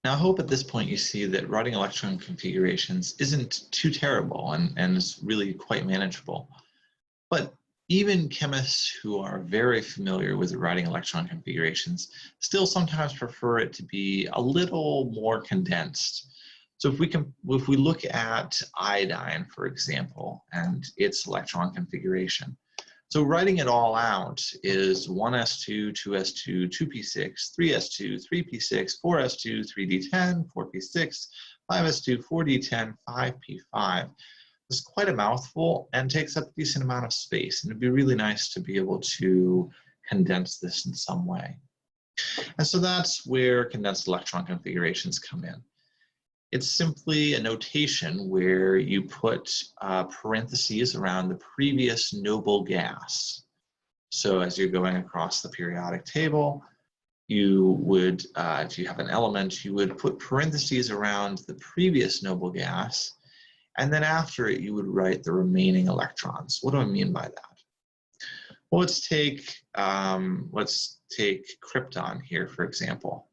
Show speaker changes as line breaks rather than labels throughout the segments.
Now, I hope at this point you see that writing electron configurations isn't too terrible and is really quite manageable. But even chemists who are very familiar with writing electron configurations still sometimes prefer it to be a little more condensed. So if we look at iodine, for example, and its electron configuration, so writing it all out is 1s2, 2s2, 2p6, 3s2, 3p6, 4s2, 3d10, 4p6, 5s2, 4d10, 5p5. It's quite a mouthful and takes up a decent amount of space, and it'd be really nice to be able to condense this in some way. And so that's where condensed electron configurations come in. It's simply a notation where you put parentheses around the previous noble gas. So as you're going across the periodic table, you would, if you have an element, you would put parentheses around the previous noble gas, and then after it, you would write the remaining electrons. What do I mean by that? Well, let's take krypton here, for example.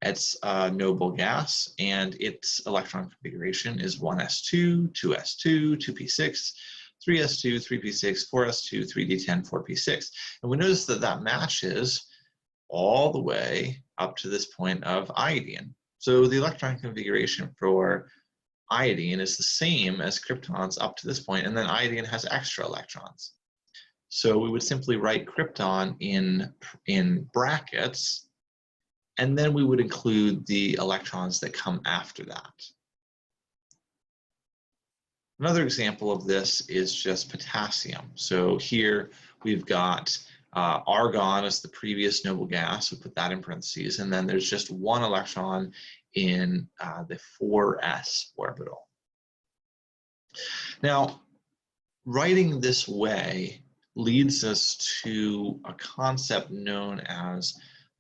It's a noble gas, and its electron configuration is 1s2, 2s2, 2p6, 3s2, 3p6, 4s2, 3d10, 4p6. And we notice that that matches all the way up to this point of iodine. So the electron configuration for iodine is the same as krypton's up to this point, and then iodine has extra electrons. So we would simply write krypton in brackets, and then we would include the electrons that come after that. Another example of this is just potassium. So here we've got argon as the previous noble gas. We put that in parentheses, and then there's just one electron in the 4s orbital. Now, writing this way leads us to a concept known as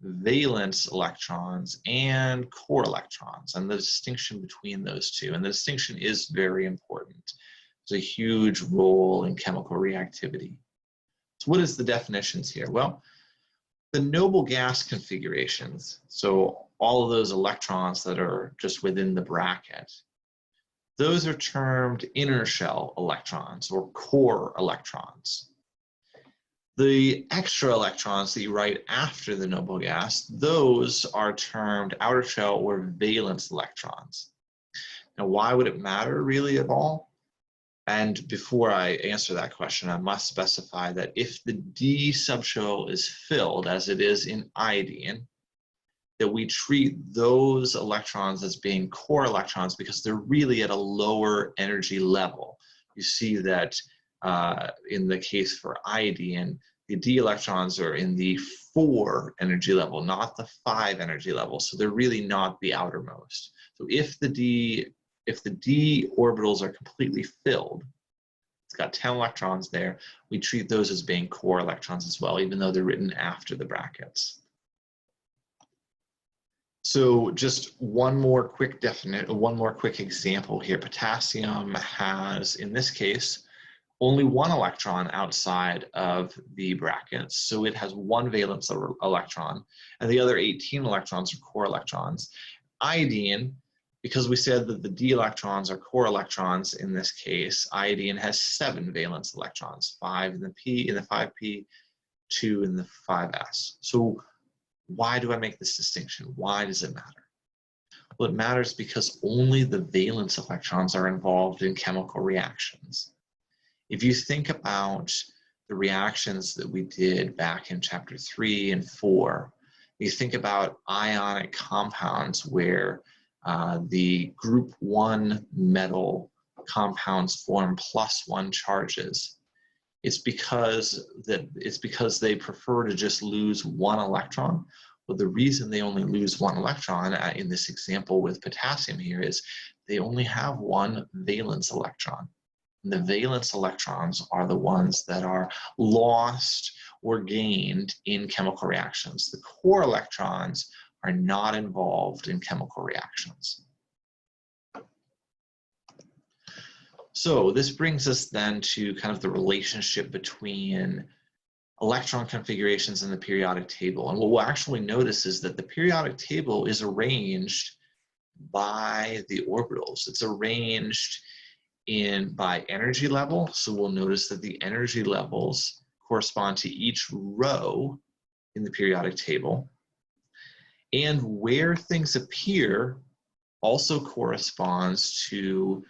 valence electrons and core electrons, and the distinction between those two. And the distinction is very important. It's a huge role in chemical reactivity. So what is the definitions here? Well, the noble gas configurations, so all of those electrons that are just within the bracket, those are termed inner shell electrons or core electrons. The extra electrons that you write after the noble gas, those are termed outer shell or valence electrons. Now, why would it matter really at all? And before I answer that question, I must specify that if the D subshell is filled, as it is in iodine, that we treat those electrons as being core electrons because they're really at a lower energy level. You see that in the case for iodine, the D electrons are in the 4 energy level, not the 5 energy level. So they're really not the outermost. So if the D orbitals are completely filled, it's got 10 electrons there, we treat those as being core electrons as well, even though they're written after the brackets. So just one more quick example here. Potassium has, in this case, only one electron outside of the brackets. So it has one valence electron, and the other 18 electrons are core electrons. Iodine, because we said that the D electrons are core electrons in this case, iodine has 7 valence electrons, 5 in the 5p, 2 in the 5s. So why do I make this distinction? Why does it matter? Well, it matters because only the valence electrons are involved in chemical reactions. If you think about the reactions that we did back in chapter 3 and 4, you think about ionic compounds where the group 1 metal compounds form +1 charges. It's because they prefer to just lose 1 electron. Well, the reason they only lose 1 electron in this example with potassium here is they only have 1 valence electron. And the valence electrons are the ones that are lost or gained in chemical reactions. The core electrons are not involved in chemical reactions. So this brings us then to kind of the relationship between electron configurations in the periodic table. And what we'll actually notice is that the periodic table is arranged by the orbitals. It's arranged by energy level. So we'll notice that the energy levels correspond to each row in the periodic table. And where things appear also corresponds to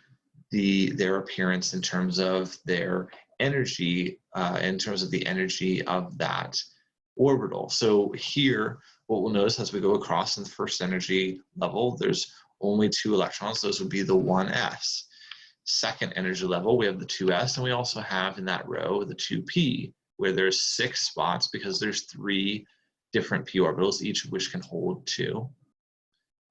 their appearance in terms of their energy, in terms of the energy of that orbital. So here, what we'll notice as we go across in the first energy level, there's only 2 electrons. Those would be the 1s. Second energy level, we have the 2s, and we also have in that row the 2p, where there's 6 spots because there's 3 different p orbitals, each of which can hold 2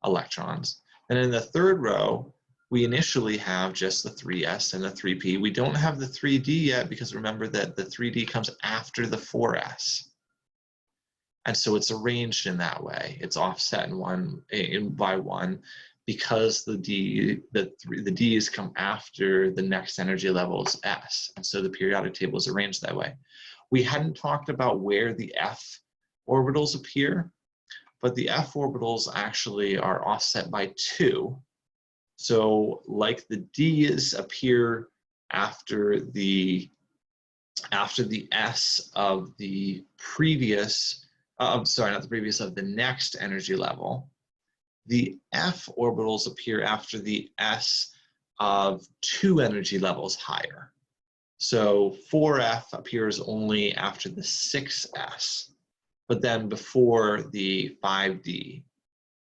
electrons. And in the third row, we initially have just the 3s and the 3p. We don't have the 3d yet because remember that the 3d comes after the 4s. And so it's arranged in that way. It's offset by 1 because the d's come after the next energy level's s. And so the periodic table is arranged that way. We hadn't talked about where the f orbitals appear, but the f orbitals actually are offset by 2. So like the d's appear after the s of the previous, of the next energy level, the f orbitals appear after the s of 2 energy levels higher. So 4f appears only after the 6s, but then before the 5d.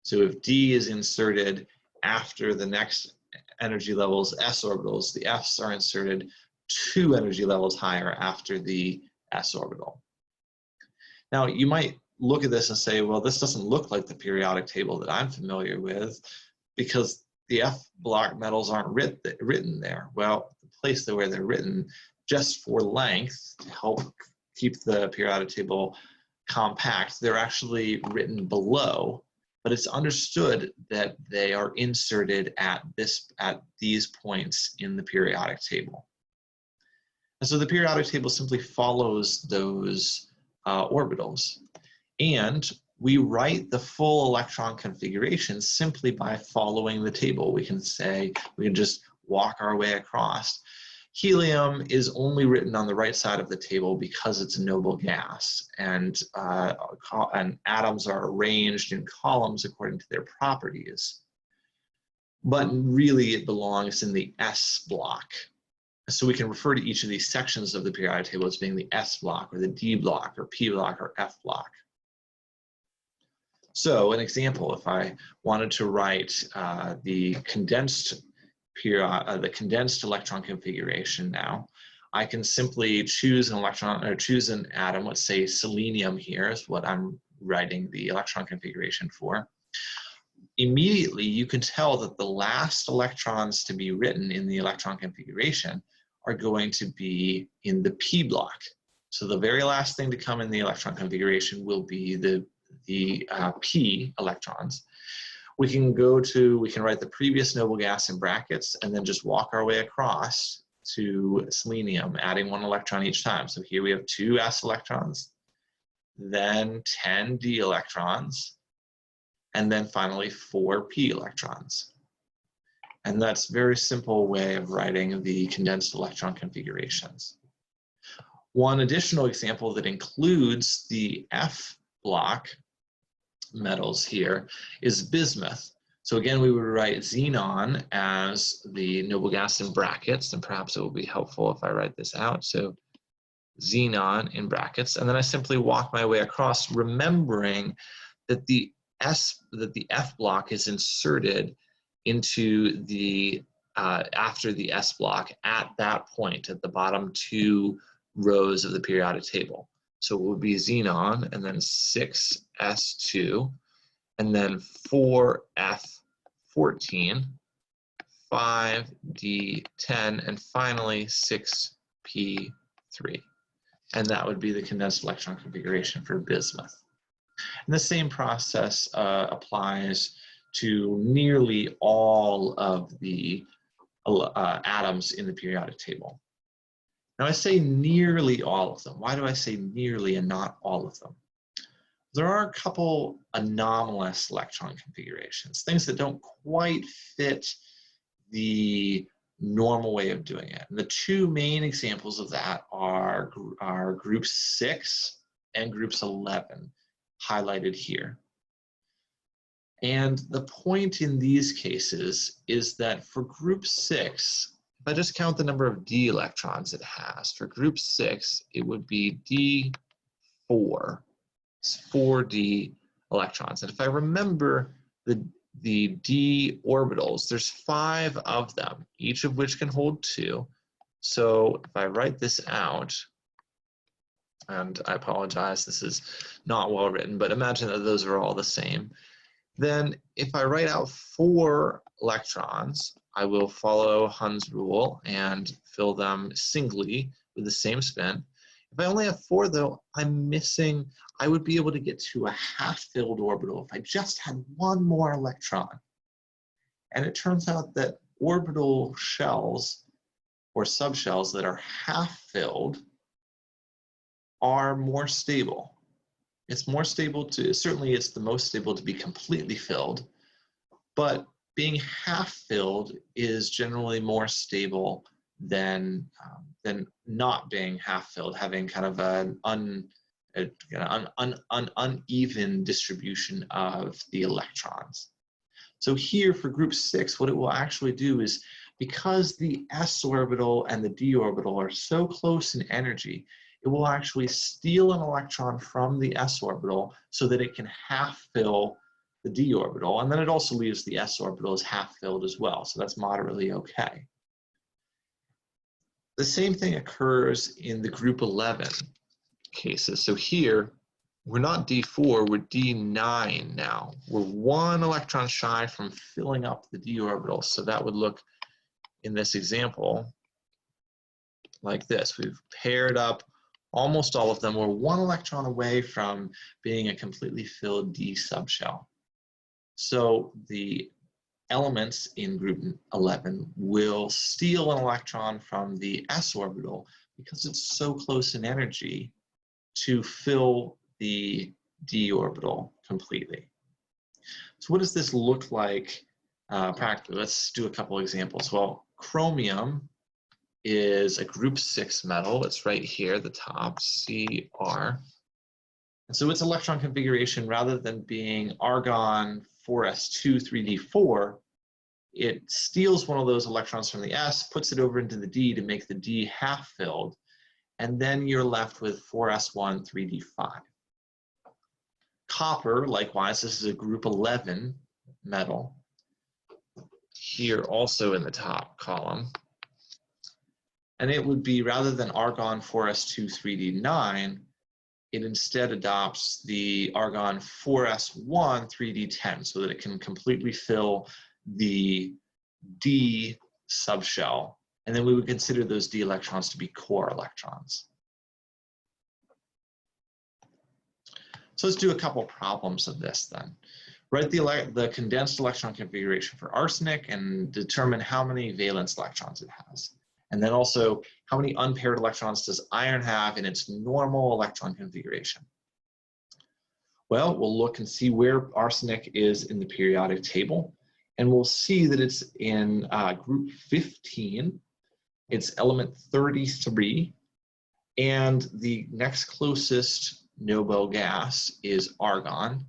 So if d is inserted after the next energy level's s orbitals, the f's are inserted 2 energy levels higher after the s orbital. Now you might look at this and say, well, this doesn't look like the periodic table that I'm familiar with because the f block metals aren't written there. Well, the place where they're written just for length to help keep the periodic table compact, they're actually written below, but it's understood that they are inserted at these points in the periodic table. And so the periodic table simply follows those orbitals. And we write the full electron configuration simply by following the table. We can just walk our way across. Helium is only written on the right side of the table because it's a noble gas, and atoms are arranged in columns according to their properties. But really it belongs in the S block. So we can refer to each of these sections of the periodic table as being the S block or the D block or P block or F block. So an example, if I wanted to write the condensed electron configuration now, I can simply choose an electron or choose an atom. Let's say selenium here is what I'm writing the electron configuration for. Immediately you can tell that the last electrons to be written in the electron configuration are going to be in the P block. So the very last thing to come in the electron configuration will be the P electrons. We can write the previous noble gas in brackets and then just walk our way across to selenium, adding 1 electron each time. So here we have 2 S electrons, then 10 D electrons, and then finally 4 P electrons. And that's a very simple way of writing the condensed electron configurations. One additional example that includes the F block metals here is bismuth. So again, we would write xenon as the noble gas in brackets, and perhaps it will be helpful if I write this out. So xenon in brackets, and then I simply walk my way across, remembering that the F block is inserted into the after the S block at that point at the bottom 2 rows of the periodic table. So it would be xenon and then 6s2 and then 4f14, 5d10, and finally 6p3. And that would be the condensed electron configuration for bismuth. And the same process applies to nearly all of the atoms in the periodic table. Now I say nearly all of them. Why do I say nearly and not all of them? There are a couple anomalous electron configurations, things that don't quite fit the normal way of doing it. And the two main examples of that are groups 6 and groups 11, highlighted here. And the point in these cases is that for group 6, if I just count the number of d electrons it has, for group 6, it would be d4. It's 4d electrons. And if I remember the d orbitals, there's 5 of them, each of which can hold 2. So if I write this out, and I apologize, this is not well written, but imagine that those are all the same. Then if I write out 4 electrons, I will follow Hund's rule and fill them singly with the same spin. If I only have 4 though, I'm missing, I would be able to get to a half-filled orbital if I just had 1 more electron. And it turns out that orbital shells or subshells that are half-filled are more stable. It's more stable to, certainly it's the most stable to be completely filled, but being half-filled is generally more stable than not being half-filled, having kind of an uneven distribution of the electrons. So here for group 6, what it will actually do is, because the s orbital and the d orbital are so close in energy, it will actually steal an electron from the s orbital so that it can half-fill the d orbital, and then it also leaves the s orbital as half-filled as well, so that's moderately okay. The same thing occurs in the group 11 cases. So here, we're not d4, we're d9 now. We're 1 electron shy from filling up the d orbital, so that would look in this example like this. We've paired up almost all of them. We're 1 electron away from being a completely filled d subshell. So the elements in group 11 will steal an electron from the s orbital because it's so close in energy to fill the d orbital completely. So what does this look like practically? Let's do a couple examples. Well, chromium is a group 6 metal. It's right here at the top, Cr. And so its electron configuration, rather than being argon 4s2 3d4, it steals one of those electrons from the s, puts it over into the d to make the d half-filled, and then you're left with 4s1 3d5. Copper, likewise, this is a group 11 metal, here also in the top column. And it would be, rather than argon 4s2 3d9, it instead adopts the argon 4s1 3d10 so that it can completely fill the d subshell. And then we would consider those d electrons to be core electrons. So let's do a couple problems of this then. Write the condensed electron configuration for arsenic and determine how many valence electrons it has. And then also, how many unpaired electrons does iron have in its normal electron configuration? Well, we'll look and see where arsenic is in the periodic table. And we'll see that it's in group 15. It's element 33. And the next closest noble gas is argon.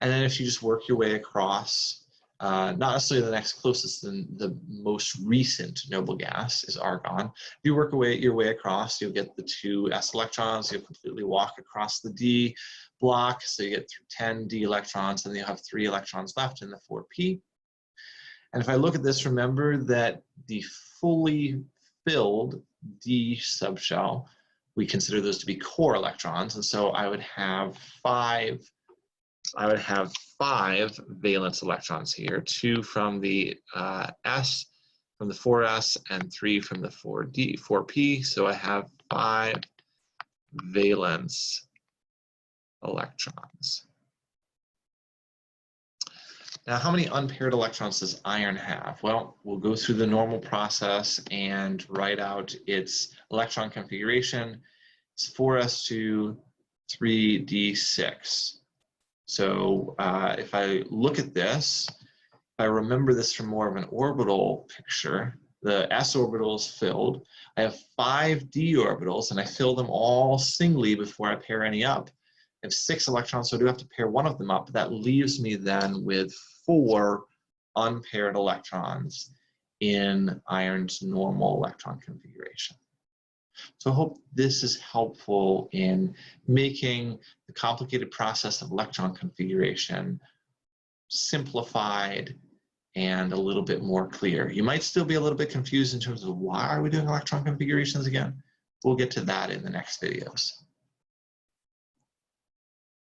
And then if you just work your way across, not necessarily the next closest, the most recent noble gas is argon. If you work your way across, you'll get the 2 s electrons. You'll completely walk across the d block, so you get 10 d electrons, and you'll have 3 electrons left in the 4p. And if I look at this, remember that the fully filled d subshell, we consider those to be core electrons, and so I would have 5 valence electrons here, 2 from the s, from the 4s, and 3 from the 4p. So I have 5 valence electrons. Now, how many unpaired electrons does iron have? Well, we'll go through the normal process and write out its electron configuration. It's 4s2 3d6. So if I look at this, if I remember this from more of an orbital picture, the s orbital is filled. I have 5 d orbitals, and I fill them all singly before I pair any up. I have 6 electrons, so I do have to pair one of them up. That leaves me then with 4 unpaired electrons in iron's normal electron configuration. So I hope this is helpful in making the complicated process of electron configuration simplified and a little bit more clear. You might still be a little bit confused in terms of why are we doing electron configurations again? We'll get to that in the next videos.